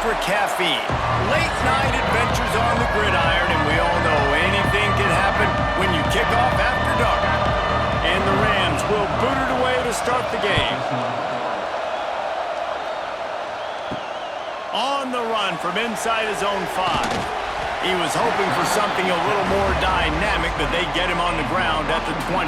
extra caffeine. Late night adventures on the gridiron, and we all know anything can happen when you kick off after dark. And the Rams will boot it away to start the game. On the run from inside his own 5. He was hoping for something a little more dynamic, but they get him on the ground at the 20.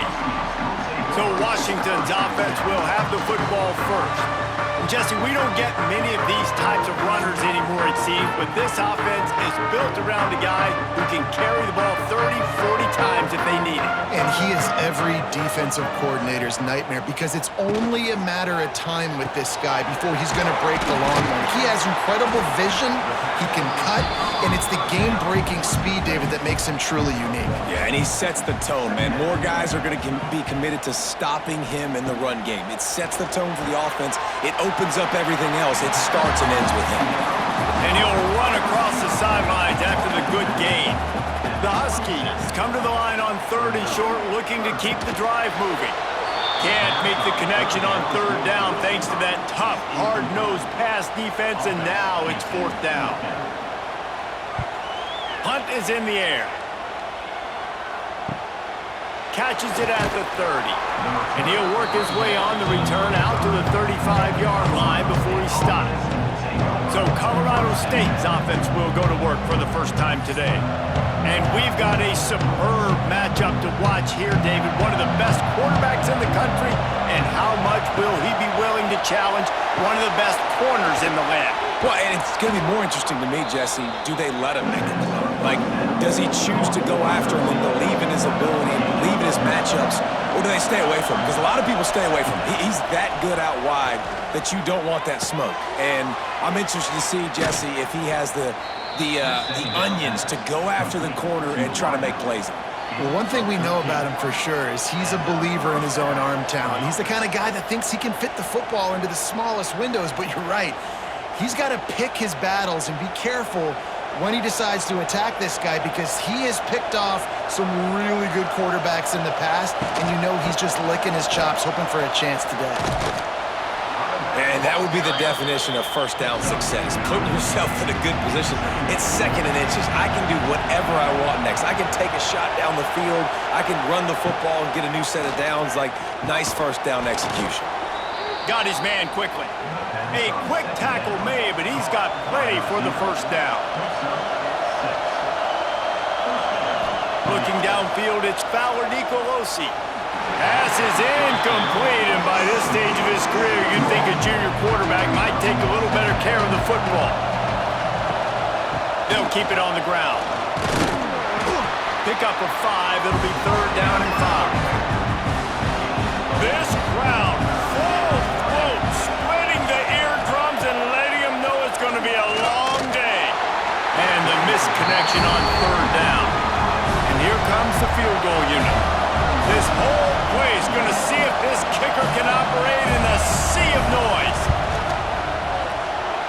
So Washington's offense will have the football first. Jesse, we don't get many of these types of runners anymore, it seems, but this offense is built around a guy who can carry the ball 30, 40 times if they need it. And he is every defensive coordinator's nightmare because it's only a matter of time with this guy before he's going to break the long one. He has incredible vision, he can cut, and it's the game-breaking speed, David, that makes him truly unique. Yeah, and he sets the tone, man. More guys are going to be committed to stopping him in the run game. It sets the tone for the offense. It opens up everything else. It starts and ends with him. And he'll run across the sidelines after the good gain. The Huskies come to the line on 3rd and short, looking to keep the drive moving. Can't make the connection on 3rd down thanks to that tough, hard-nosed pass defense, and now it's 4th down. Hunt is in the air. Catches it at the 30. And he'll work his way on the return out to the 35-yard line before he stops. So Colorado State's offense will go to work for the first time today. And we've got a superb matchup to watch here, David. One of the best quarterbacks in the country. And how much will he be willing to challenge one of the best corners in the land? Well, and it's going to be more interesting to me, Jesse, do they let him make a play? Like, does he choose to go after him and believe in his ability and believe in his matchups, or do they stay away from him? Because a lot of people stay away from him. He's that good out wide that you don't want that smoke. And I'm interested to see, Jesse, if he has the onions to go after the corner and try to make plays. Well, one thing we know about him for sure is he's a believer in his own arm talent. He's the kind of guy that thinks he can fit the football into the smallest windows, but you're right. He's got to pick his battles and be careful when he decides to attack this guy because he has picked off some really good quarterbacks in the past, and you know he's just licking his chops, hoping for a chance today. And that would be the definition of first down success. Putting yourself in a good position. It's 2nd and inches. I can do whatever I want next. I can take a shot down the field. I can run the football and get a new set of downs. Like, nice first down execution. Got his man quickly. A quick tackle made, but he's got plenty for the first down. Looking downfield, it's Fowler Nicolosi. Pass is incomplete, and by this stage of his career, you'd think a junior quarterback might take a little better care of the football. They'll keep it on the ground. Pick up a 5. It'll be 3rd down and 5. This crowd, full throat, splitting the eardrums and letting them know it's going to be a long day. And the missed connection on 3rd down. And here comes the field goal unit. This whole place going to see if this kicker can operate in a sea of noise.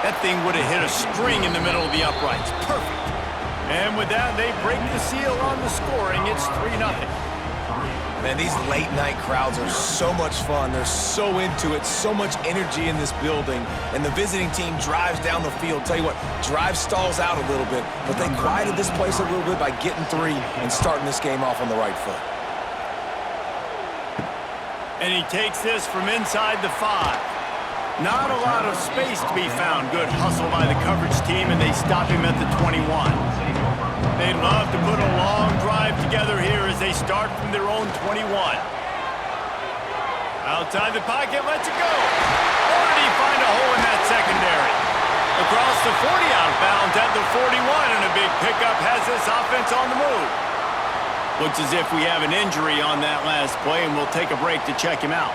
That thing would have hit a string in the middle of the uprights. Perfect. And with that, they break the seal on the scoring. It's 3-0. Man, these late-night crowds are so much fun. They're so into it, so much energy in this building. And the visiting team drives down the field. Tell you what, drive stalls out a little bit, but they quieted this place a little bit by getting 3 and starting this game off on the right foot. And he takes this from inside the 5. Not a lot of space to be found. Good hustle by the coverage team, and they stop him at the 21. They'd love to put a long drive together here as they start from their own 21. Outside the pocket, lets it go. Or did he find a hole in that secondary? Across the 40 out of bounds at the 41, and a big pickup has this offense on the move. Looks as if we have an injury on that last play, and we'll take a break to check him out.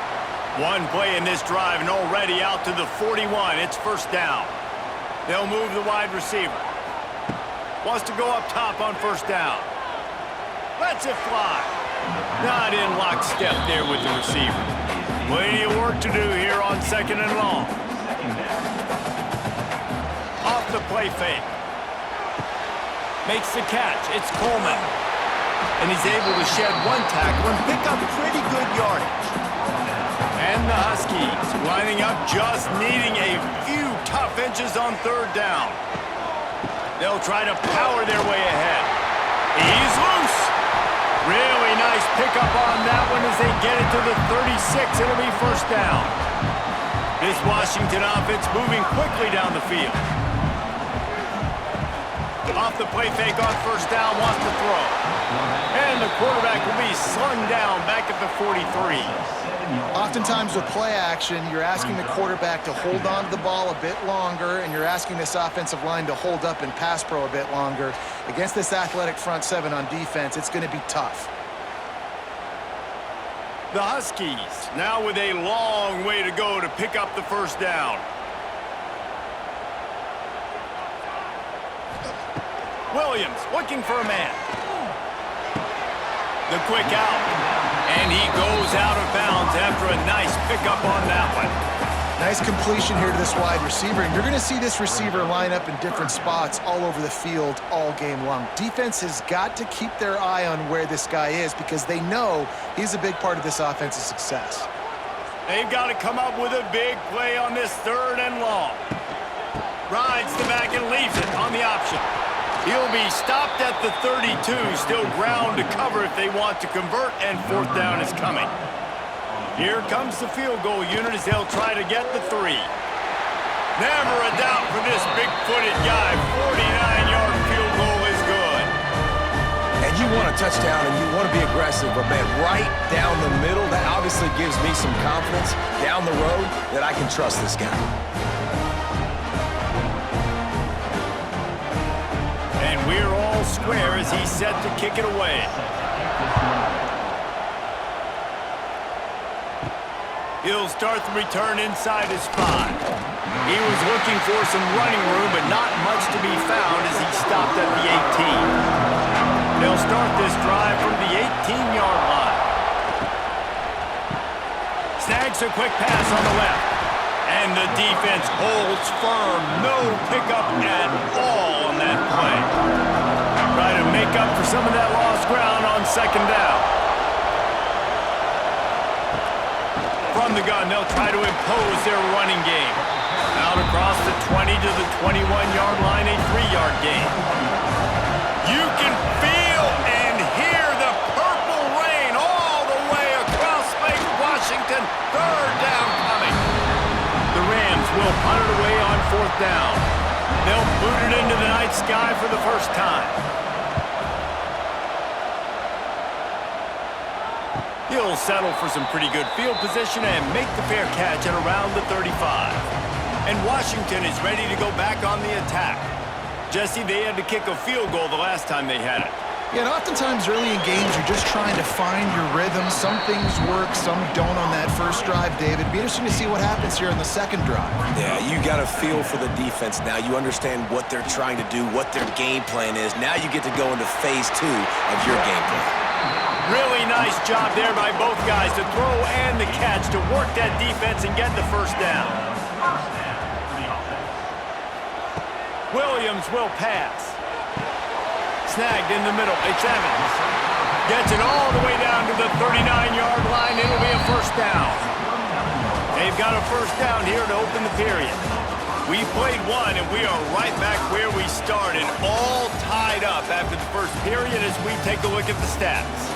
One play in this drive, and already out to the 41. It's 1st down. They'll move the wide receiver. Wants to go up top on 1st down. Lets it fly. Not in lockstep there with the receiver. Plenty of work to do here on 2nd and long. Off the play fake. Makes the catch. It's Coleman. And he's able to shed one tackle and pick up pretty good yardage. And the Huskies lining up, just needing a few tough inches on third down. They'll try to power their way ahead. He's loose. Really nice pickup on that one as they get it to the 36. It'll be first down. This Washington offense moving quickly down the field. Off the play fake on first down, wants to throw. And the quarterback will be slung down back at the 43. Oftentimes with play action, you're asking the quarterback to hold on to the ball a bit longer, and you're asking this offensive line to hold up in pass pro a bit longer. Against this athletic front seven on defense, it's going to be tough. The Huskies now with a long way to go to pick up the first down. Williams looking for a man. The quick out. And he goes out of bounds after a nice pickup on that one. Nice completion here to this wide receiver, and you're going to see this receiver line up in different spots all over the field all game long. Defense has got to keep their eye on where this guy is because they know he's a big part of this offense's success. They've got to come up with a big play on this third and long. Rides the back and leaves it on the option. He'll be stopped at the 32, still ground to cover if they want to convert, and fourth down is coming. Here comes the field goal unit as they'll try to get the 3. Never a doubt for this big-footed guy. 49-yard field goal is good. And you want a touchdown and you want to be aggressive, but man, right down the middle, that obviously gives me some confidence down the road that I can trust this guy. We're all square as he's set to kick it away. He'll start the return inside his 5. He was looking for some running room, but not much to be found as he stopped at the 18. They'll start this drive from the 18-yard line. Snags a quick pass on the left. And the defense holds firm. No pickup at all on that play. Try to make up for some of that lost ground on second down. From the gun, they'll try to impose their running game. Out across the 20 to the 21-yard line, a 3-yard gain. You can feel and hear the purple rain all the way across Lake Washington. Third down coming. The Rams will punt it away on fourth down. They'll boot it into the night sky for the first time. He'll settle for some pretty good field position and make the fair catch at around the 35. And Washington is ready to go back on the attack. Jesse, they had to kick a field goal the last time they had it. Yeah, and oftentimes early in games, you're just trying to find your rhythm. Some things work, some don't on that first drive, David. It'd be interesting to see what happens here in the second drive. Yeah, you got a feel for the defense now. You understand what they're trying to do, what their game plan is. Now you get to go into phase 2 of your game plan. Really nice job there by both guys to throw and the catch to work that defense and get the first down. Williams will pass. Snagged in the middle. It's Evans. Gets it all the way down to the 39-yard line. It'll be a first down. They've got a first down here to open the period. We played one, and we are right back where we started, all tied up after the first period as we take a look at the stats.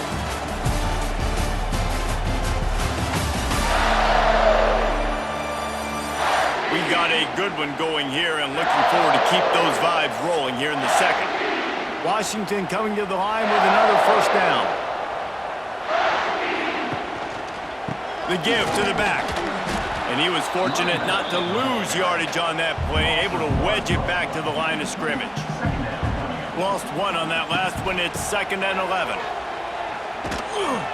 We've got a good one going here and looking forward to keep those vibes rolling here in the second. Washington coming to the line with another first down. The give to the back. And he was fortunate not to lose yardage on that play, able to wedge it back to the line of scrimmage. Lost one on that last one. It's 2nd and 11.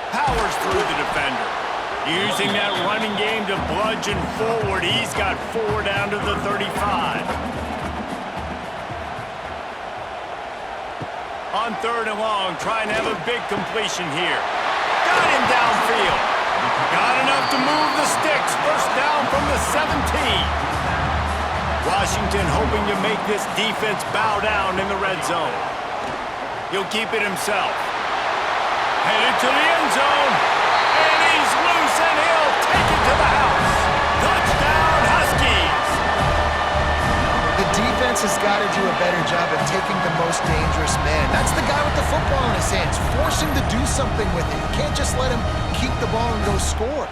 Powers through the defender. Using that running game to bludgeon forward. He's got 4 down to the 35. On 3rd and long, trying to have a big completion here. Got him downfield. Got enough to move the sticks. First down from the 17. Washington hoping to make this defense bow down in the red zone. He'll keep it himself. Headed to the end zone. And he's loose, and he'll take it to the house. Touchdown, Huskies! The defense has got to do a better job of taking the most dangerous man. That's the guy with the football in his hands. Force him to do something with it. You can't just let him keep the ball and go score.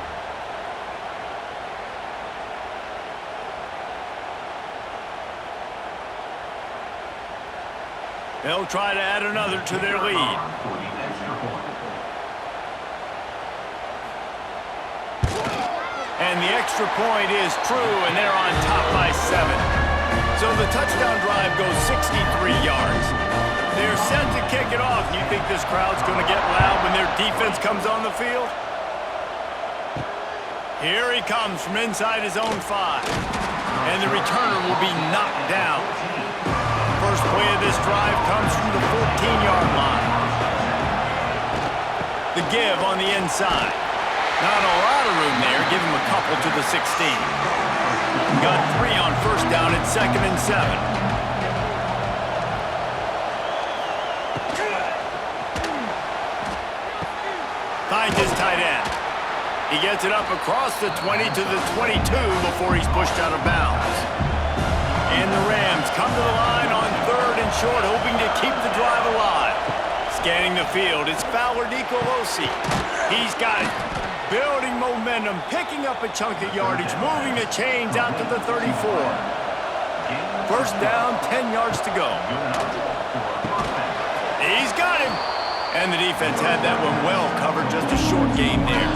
They'll try to add another to their lead. And the extra point is true, and they're on top by 7. So the touchdown drive goes 63 yards. They're set to kick it off. You think this crowd's going to get loud when their defense comes on the field? Here he comes from inside his own 5. And the returner will be knocked down. First play of this drive comes from the 14-yard line. The give on the inside. Not a lot of room there. Give him a couple to the 16. Got 3 on first down at 2nd and 7. Finds his tight end. He gets it up across the 20 to the 22 before he's pushed out of bounds. And the Rams come to the line on 3rd and short, hoping to keep the drive alive. Scanning the field, it's Fowler Nicolosi. He's got it. Building momentum, picking up a chunk of yardage, moving the chains out to the 34. First down, 10 yards to go. He's got him. And the defense had that one well covered, just a short gain there.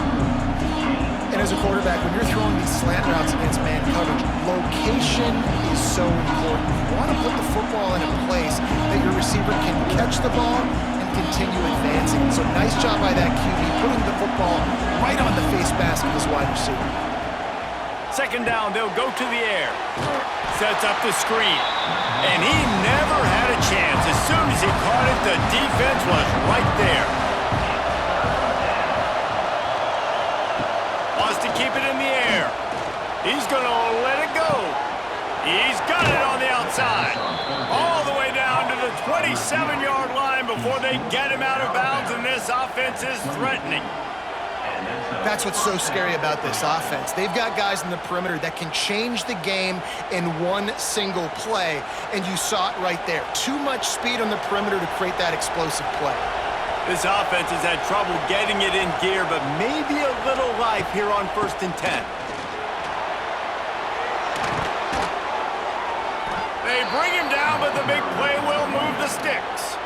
And as a quarterback, when you're throwing these slant routes against man coverage, location is so important. You want to put the football in a place that your receiver can catch the ball and continue advancing. So nice job by that QB, putting the football right on the face mask of his wide receiver. Second down, they'll go to the air. Sets up the screen. And he never had a chance. As soon as he caught it, the defense was right there. Keep it in the air. He's going to let it go. He's got it on the outside. All the way down to the 27-yard line before they get him out of bounds, and this offense is threatening. That's what's so scary about this offense. They've got guys in the perimeter that can change the game in one single play, and you saw it right there. Too much speed on the perimeter to create that explosive play. This offense has had trouble getting it in gear, but maybe a little life here on 1st and 10. They bring him down, but the big play will move the sticks.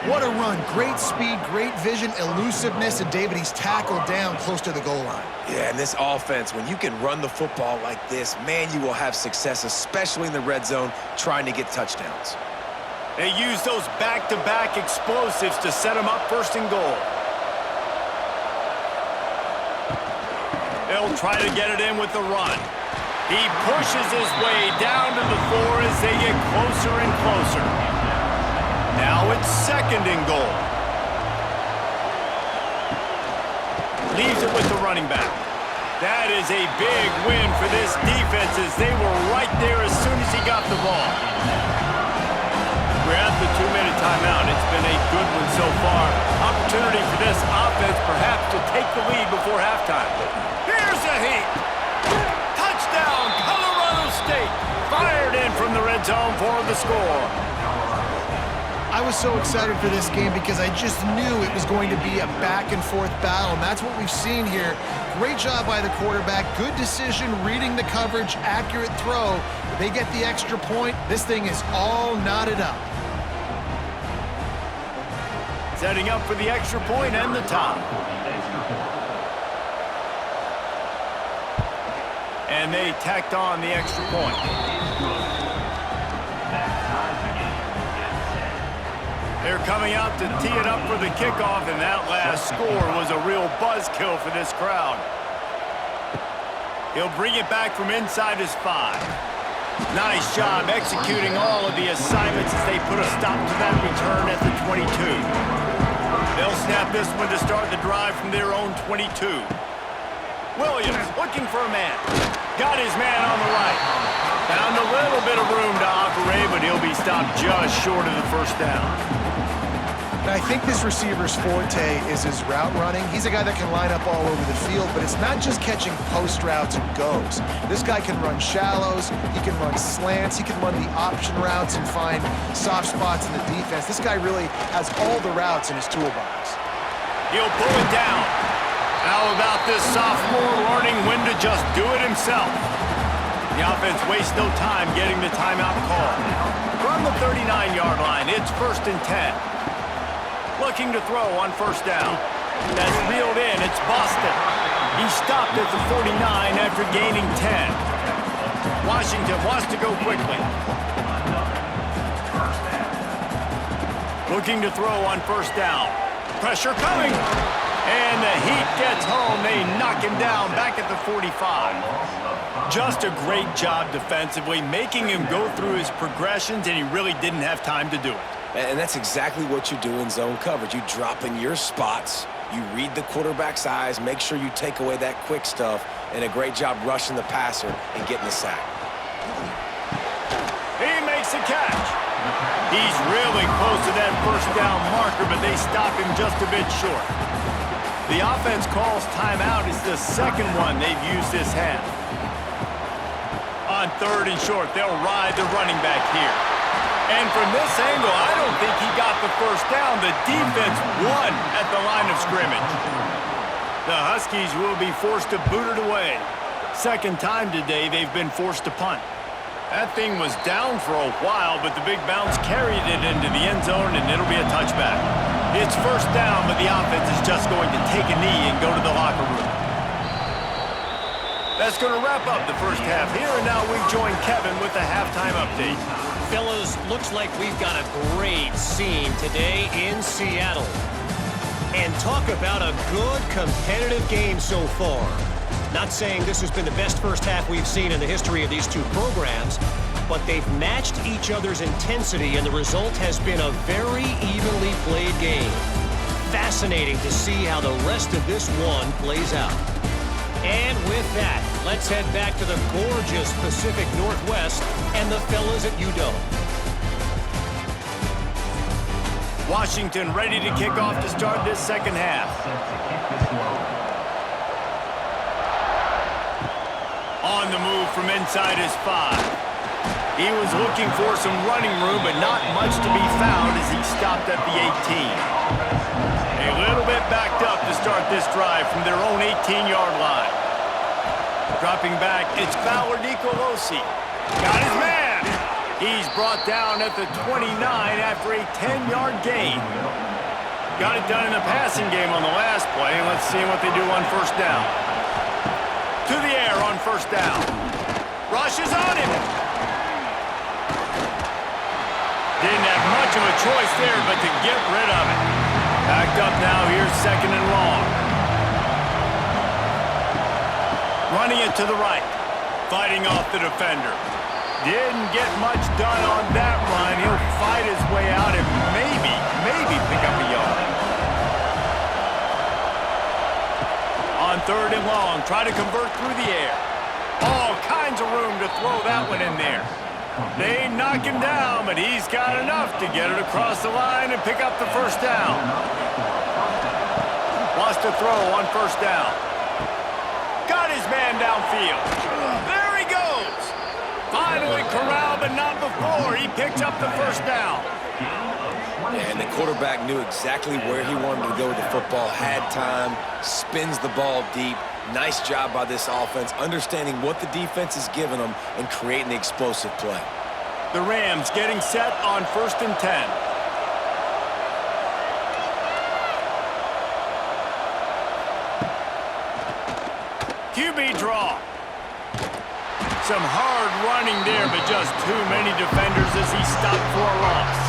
What a run. Great speed, great vision, elusiveness, and David, he's tackled down close to the goal line. Yeah, and this offense, when you can run the football like this, man, you will have success, especially in the red zone, trying to get touchdowns. They use those back-to-back explosives to set them up 1st and goal. They'll try to get it in with the run. He pushes his way down to the 4 as they get closer and closer. Now it's 2nd and goal. Leaves it with the running back. That is a big win for this defense as they were right there as soon as he got the ball. We're at the 2-minute timeout. It's been a good one so far. Opportunity for this offense perhaps to take the lead before halftime. Here's a heat. Touchdown, Colorado State. Fired in from the red zone for the score. I was so excited for this game because I just knew it was going to be a back-and-forth battle, and that's what we've seen here. Great job by the quarterback. Good decision, reading the coverage, accurate throw. They get the extra point. This thing is all knotted up. Setting up for the extra point and the tie. And they tacked on the extra point. They're coming out to tee it up for the kickoff, and that last score was a real buzzkill for this crowd. He'll bring it back from inside his 5. Nice job executing all of the assignments as they put a stop to that return at the 22. They'll snap this one to start the drive from their own 22. Williams looking for a man. Got his man on the right. Found a little bit of room to operate, but he'll be stopped just short of the first down. And I think this receiver's forte is his route running. He's a guy that can line up all over the field, but it's not just catching post routes and goes. This guy can run shallows, he can run slants, he can run the option routes and find soft spots in the defense. This guy really has all the routes in his toolbox. He'll pull it down. How about this sophomore learning when to just do it himself? The offense wastes no time getting the timeout call. From the 39-yard line, it's 1st and 10. Looking to throw on 1st down. That's reeled in. It's Boston. He stopped at the 49 after gaining 10. Washington wants to go quickly. Looking to throw on 1st down. Pressure coming. And the Heat gets home. They knock him down back at the 45. Just a great job defensively, making him go through his progressions, and he really didn't have time to do it. And that's exactly what you do in zone coverage. You drop in your spots, you read the quarterback's eyes, make sure you take away that quick stuff, and a great job rushing the passer and getting the sack. He makes a catch. He's really close to that 1st down marker, but they stop him just a bit short. The offense calls timeout. It's the second one they've used this half. On 3rd and short, they'll ride the running back here. And from this angle, I don't think he got the 1st down. The defense won at the line of scrimmage. The Huskies will be forced to boot it away. Second time today they've been forced to punt. That thing was down for a while, but the big bounce carried it into the end zone, and it'll be a touchback. It's 1st down, but the offense is just going to take a knee and go to the locker room. That's going to wrap up the first half here, and now we join Kevin with the halftime update. Fellas, looks like we've got a great scene today in Seattle. And talk about a good competitive game so far. Not saying this has been the best first half we've seen in the history of these two programs, but they've matched each other's intensity, and the result has been a very evenly played game. Fascinating to see how the rest of this one plays out. And with that, let's head back to the gorgeous Pacific Northwest and the fellas at UW. Washington ready to kick off to start this second half. On the move from inside his 5. He was looking for some running room, but not much to be found as he stopped at the 18. A little bit backed up to start this drive from their own 18-yard line. Dropping back, it's Fowler Nicolosi. Got his man. He's brought down at the 29 after a 10-yard gain. Got it done in the passing game on the last play, and let's see what they do on 1st down. To the air on 1st down. Rush is on him. Didn't have much of a choice there, but to get rid of it. Backed up now, here's 2nd and long. Running it to the right. Fighting off the defender. Didn't get much done on that run. He'll fight his way out and maybe pick up a yard. On 3rd and long, try to convert through the air. All kinds of room to throw that one in there. They knock him down, but he's got enough to get it across the line and pick up the 1st down. Wants to throw on 1st down. Got his man downfield. There he goes. Finally corralled, but not before. He picks up the 1st down. And the quarterback knew exactly where he wanted to go with the football, had time, spins the ball deep. Nice job by this offense, understanding what the defense is giving them and creating the explosive play. The Rams getting set on 1st and 10. QB draw. Some hard running there, but just too many defenders as he stopped for a loss.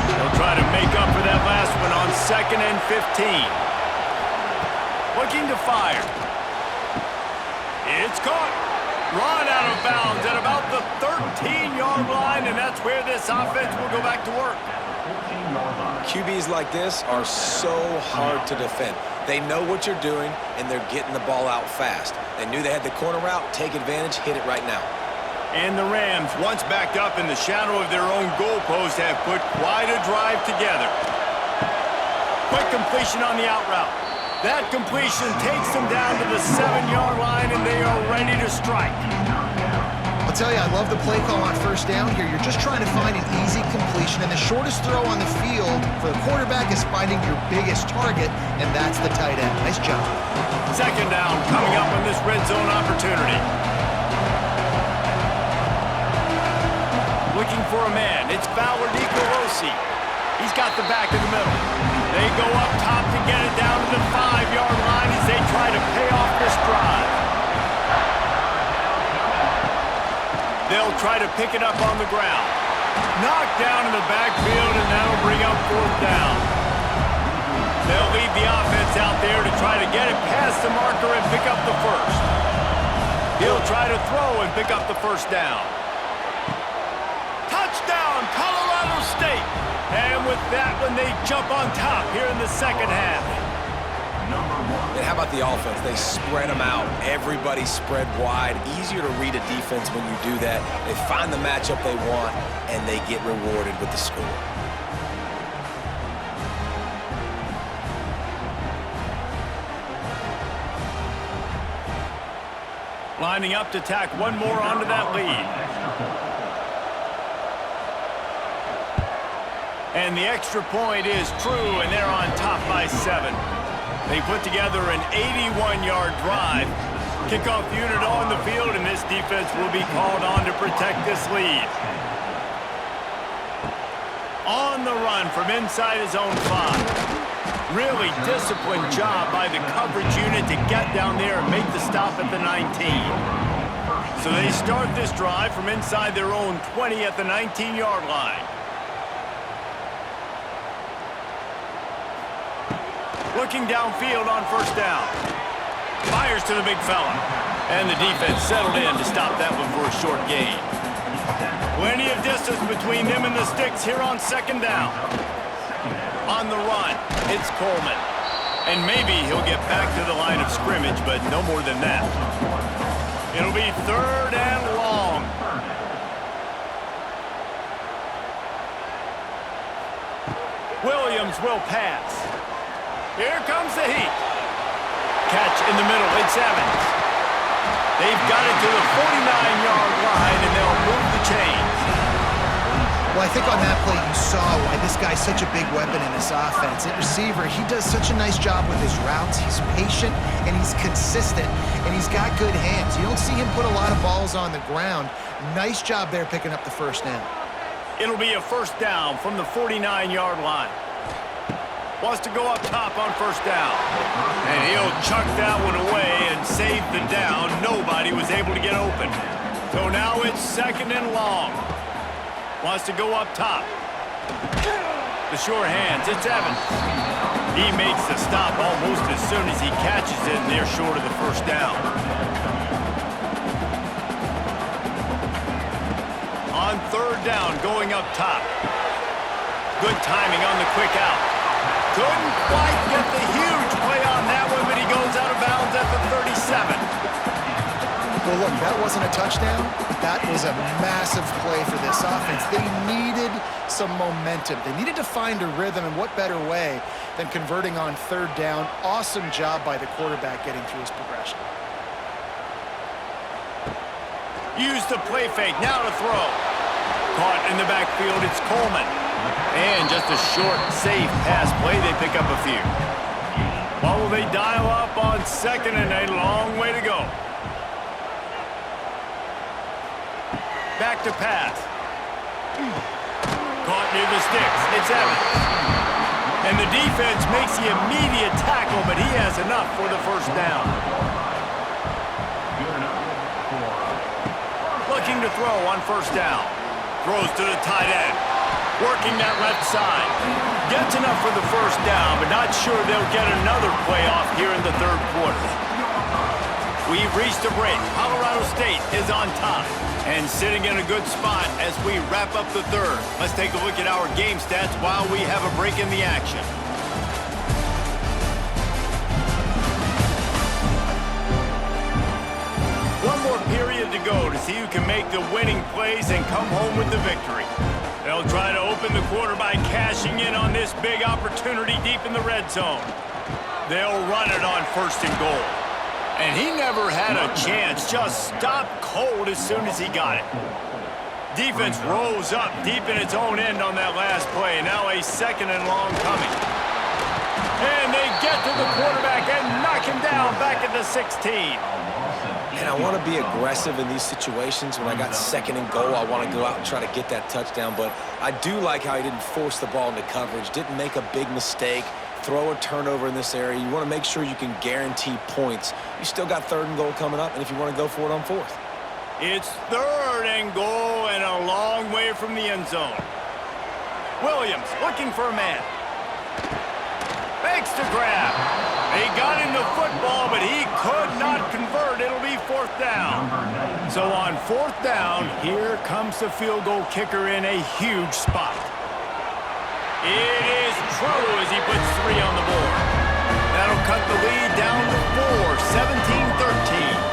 He'll try to make up for that last one on 2nd and 15. Looking to fire. It's caught. Run out of bounds at about the 13-yard line, and that's where this offense will go back to work. QBs like this are so hard to defend. They know what you're doing, and they're getting the ball out fast. They knew they had the corner route, take advantage, hit it right now. And the Rams, once backed up in the shadow of their own goalpost, have put quite a drive together. Quick completion on the out route. That completion takes them down to the 7-yard line, and they are ready to strike. I'll tell you, I love the play call on first down here. You're just trying to find an easy completion, and the shortest throw on the field for the quarterback is finding your biggest target, and that's the tight end. Nice job. Second down coming up on this red zone opportunity. Looking for a man. It's Fowler Nicolosi. He's got the back in the middle. They go up top to get it down to the 5-yard line as they try to pay off this drive. They'll try to pick it up on the ground. Knocked down in the backfield, and that'll bring up fourth down. They'll lead the offense out there to try to get it past the marker and pick up the first. He'll try to throw and pick up the first down. Touchdown, Colorado State! And with that one, they jump on top here in the second half. And how about the offense? They spread them out. Everybody spread wide. Easier to read a defense when you do that. They find the matchup they want, and they get rewarded with the score. Lining up to tack one more onto that lead. And the extra point is true, and they're on top by 7. They put together an 81-yard drive. Kickoff unit on the field, and this defense will be called on to protect this lead. On the run from inside his own 5. Really disciplined job by the coverage unit to get down there and make the stop at the 19. So they start this drive from inside their own 20 at the 19-yard line. Looking downfield on first down. Fires to the big fella. And the defense settled in to stop that one for a short gain. Plenty of distance between them and the sticks here on second down. On the run, it's Coleman. And maybe he'll get back to the line of scrimmage, but no more than that. It'll be third and long. Williams will pass. Here comes the heat. Catch in the middle. It's Evans. They've got it to the 49-yard line, and they'll move the chains. Well, I think on that play you saw why this guy's such a big weapon in this offense. At receiver, he does such a nice job with his routes. He's patient, and he's consistent, and he's got good hands. You don't see him put a lot of balls on the ground. Nice job there picking up the first down. It'll be a first down from the 49-yard line. Wants to go up top on first down. And he'll chuck that one away and save the down. Nobody was able to get open. So now it's second and long. Wants to go up top. The sure hands, it's Evans. He makes the stop almost as soon as he catches it, and they're short of the first down. On third down, going up top. Good timing on the quick out. Couldn't quite get the huge play on that one, but he goes out of bounds at the 37. Well, look, that wasn't a touchdown. That was a massive play for this offense. They needed some momentum. They needed to find a rhythm, and what better way than converting on third down. Awesome job by the quarterback getting through his progression. Use the play fake, now to throw. Caught in the backfield, it's Coleman. And just a short, safe pass play, they pick up a few. While will they dial up on second and a long way to go. Back to pass. Caught near the sticks, it's Evans. And the defense makes the immediate tackle, but he has enough for the first down. Looking to throw on first down. Throws to the tight end. Working that left side. Gets enough for the first down, but not sure they'll get another play off here in the third quarter. We've reached a break. Colorado State is on top and sitting in a good spot as we wrap up the third. Let's take a look at our game stats while we have a break in the action. One more period to go to see who can make the winning plays and come home with the victory. They'll try to open helping the quarterback cashing in on this big opportunity deep in the red zone. They'll run it on 1st and goal. And he never had a chance, just stopped cold as soon as he got it. Defense rose up deep in its own end on that last play. Now a 2nd and long coming. And they get to the quarterback and knock him down back at the 16. And I want to be aggressive in these situations. When I got 2nd and goal, I want to go out and try to get that touchdown. But I do like how he didn't force the ball into coverage, didn't make a big mistake, throw a turnover in this area. You want to make sure you can guarantee points. You still got 3rd and goal coming up, and if you want to go for it on 4th. It's 3rd and goal and a long way from the end zone. Williams looking for a man. Fakes to grab. They got him the football, but he could not convert. It'll be 4th down. So on 4th down, here comes the field goal kicker in a huge spot. It is true as he puts 3 on the board. That'll cut the lead down to 4, 17-13.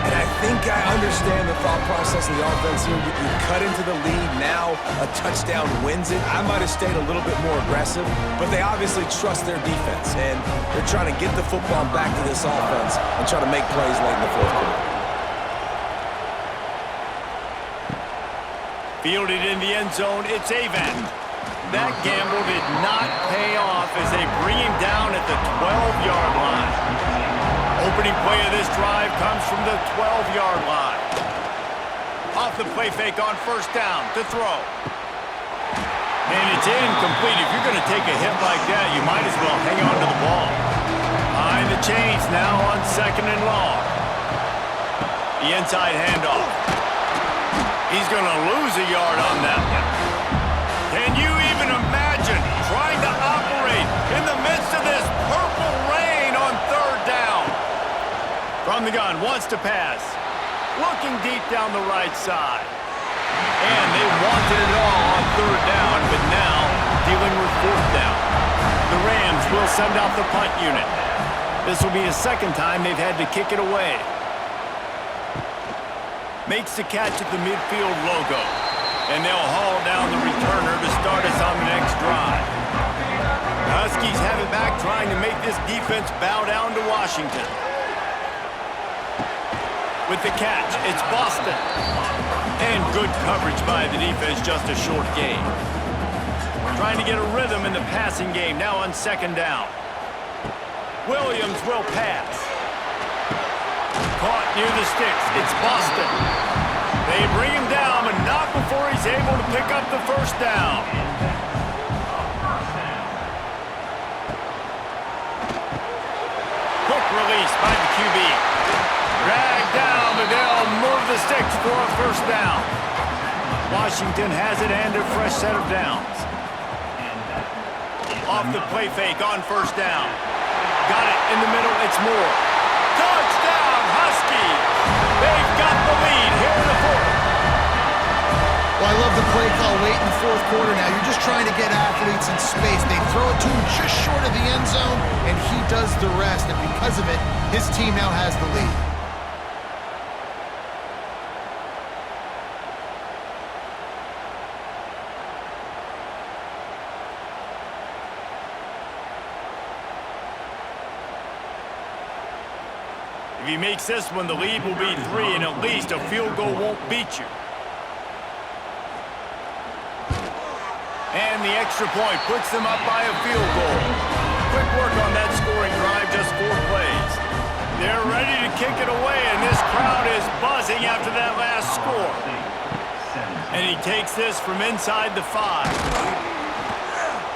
And I think I understand the thought process of the offense here. You cut into the lead, now a touchdown wins it. I might have stayed a little bit more aggressive, but they obviously trust their defense, and they're trying to get the football back to this offense and try to make plays late in the 4th quarter. Fielded in the end zone, it's Avent. That gamble did not pay off as they bring him down at the 12-yard line. Opening play of this drive comes from the 12-yard line. Off the play fake on 1st down to throw. And it's incomplete. If you're going to take a hit like that, you might as well hang on to the ball. Behind the chains now on 2nd and long. The inside handoff. He's going to lose a yard on that one. Can you even imagine trying to operate in the midst of this purple rain on 3rd down? From the gun, wants to pass. Looking deep down the right side. And they wanted it all on 3rd down, but now dealing with 4th down. The Rams will send out the punt unit. This will be the 2nd time they've had to kick it away. Makes the catch at the midfield logo. And they'll haul down the returner to start us on the next drive. The Huskies have it back, trying to make this defense bow down to Washington. With the catch, it's Boston. And good coverage by the defense, just a short gain. Trying to get a rhythm in the passing game, now on 2nd down. Williams will pass. Caught near the sticks, it's Boston. They bring him down, but not before he's able to pick up the 1st down. Quick release by the QB. Dragged down, but they'll move the sticks for a 1st down. Washington has it and a fresh set of downs. Off the play fake on 1st down. Got it in the middle, it's Moore. Touchdown, Huskies! They've got the lead here in the 4th. Well, I love the play call late in the 4th quarter now. You're just trying to get athletes in space. They throw it to him just short of the end zone, and he does the rest. And because of it, his team now has the lead. If he makes this one, the lead will be 3, and at least a field goal won't beat you. And the extra point puts them up by a field goal. Quick work on that scoring drive, just 4 plays. They're ready to kick it away, and this crowd is buzzing after that last score. And he takes this from inside the 5.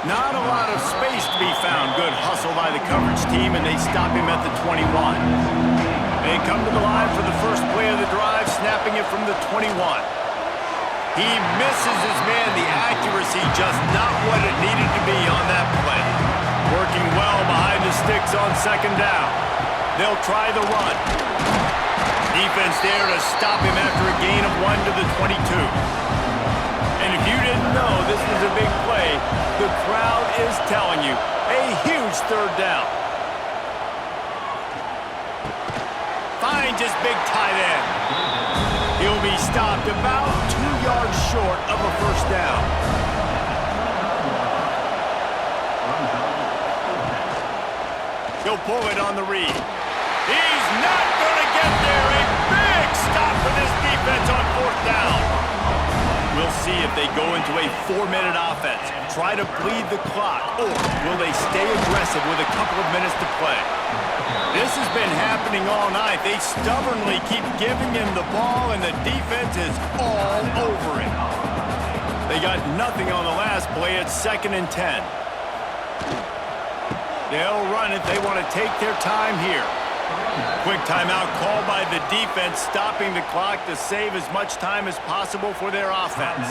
Not a lot of space to be found. Good hustle by the coverage team, and they stop him at the 21. They come to the line for the first play of the drive, snapping it from the 21. He misses his man. The accuracy just not what it needed to be on that play. Working well behind the sticks on 2nd down. They'll try the run. Defense there to stop him after a gain of 1 to the 22. And if you didn't know this was a big play, the crowd is telling you, a huge 3rd down. Finds his big tight end. He'll be stopped about 2 yards short of a 1st down. He'll pull it on the read. He's not going to get there. A big stop for this defense on 4th down. We'll see if they go into a 4-minute offense, try to bleed the clock, or will they stay aggressive with a couple of minutes to play? This has been happening all night. They stubbornly keep giving him the ball, and the defense is all over it. They got nothing on the last play. It's 2nd and 10. They'll run it. They want to take their time here. Quick timeout called by the defense, stopping the clock to save as much time as possible for their offense.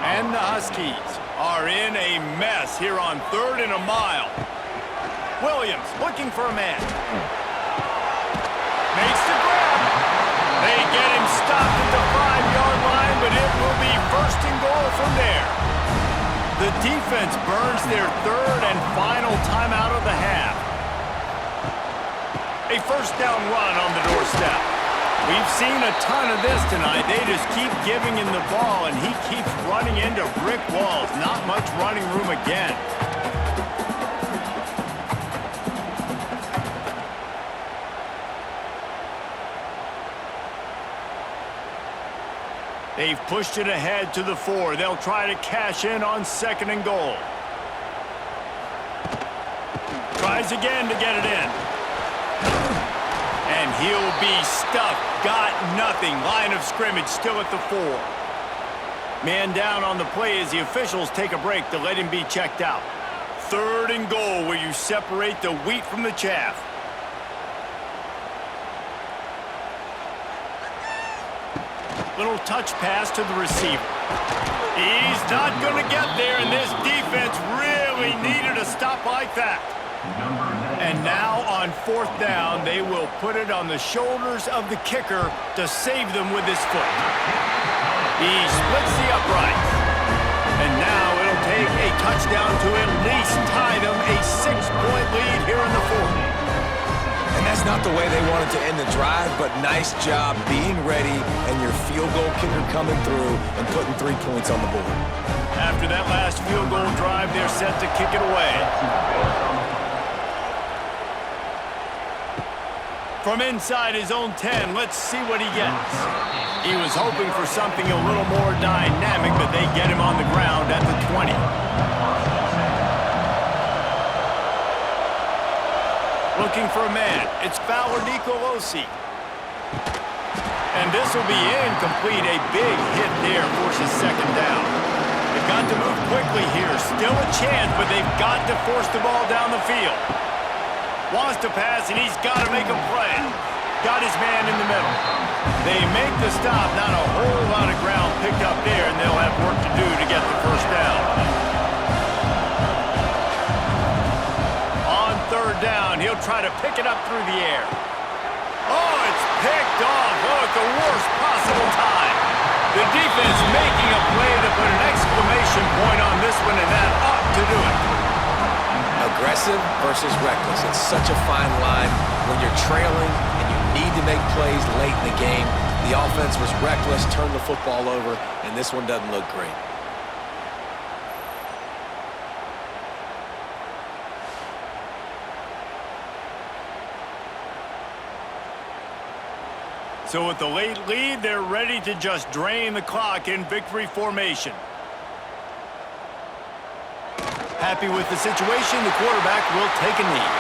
And the Huskies are in a mess here on 3rd and a mile. Williams looking for a man. Makes the grab. They get him stopped at the 5-yard line, but it will be 1st and goal from there. The defense burns their 3rd and final timeout of the half. A 1st down run on the doorstep. We've seen a ton of this tonight. They just keep giving him the ball, and he keeps running into brick walls. Not much running room again. They've pushed it ahead to the 4. They'll try to cash in on 2nd and goal. Tries again to get it in. And he'll be stuffed. Got nothing. Line of scrimmage still at the 4. Man down on the play as the officials take a break to let him be checked out. 3rd and goal, where you separate the wheat from the chaff. Little touch pass to the receiver. He's not going to get there, and this defense really needed a stop like that. And now on 4th down, they will put it on the shoulders of the kicker to save them with his foot. He splits the uprights. And now it'll take a touchdown to at least tie them a 6-point lead here in the 4th. And that's not the way they wanted to end the drive, but nice job being ready and your field goal kicker coming through and putting 3 points on the board. After that last field goal drive, they're set to kick it away. From inside his own 10, let's see what he gets. He was hoping for something a little more dynamic, but they get him on the ground at the 20. Looking for a man. It's Fowler Nicolosi. And this will be incomplete. A big hit there forces 2nd down. They've got to move quickly here. Still a chance, but they've got to force the ball down the field. Wants to pass, and he's got to make a play. Got his man in the middle. They make the stop. Not a whole lot of ground picked up there, and they'll have work to do to get the 1st down. On 3rd down, he'll try to pick it up through the air. Oh, it's picked off. Oh, at the worst possible time. The defense making a play to put an exclamation point on this one, and that ought to do it. Aggressive versus reckless. It's such a fine line when you're trailing and you need to make plays late in the game. The offense was reckless, turned the football over, and this one doesn't look great. So with the late lead, they're ready to just drain the clock in victory formation. Happy with the situation, the quarterback will take a knee.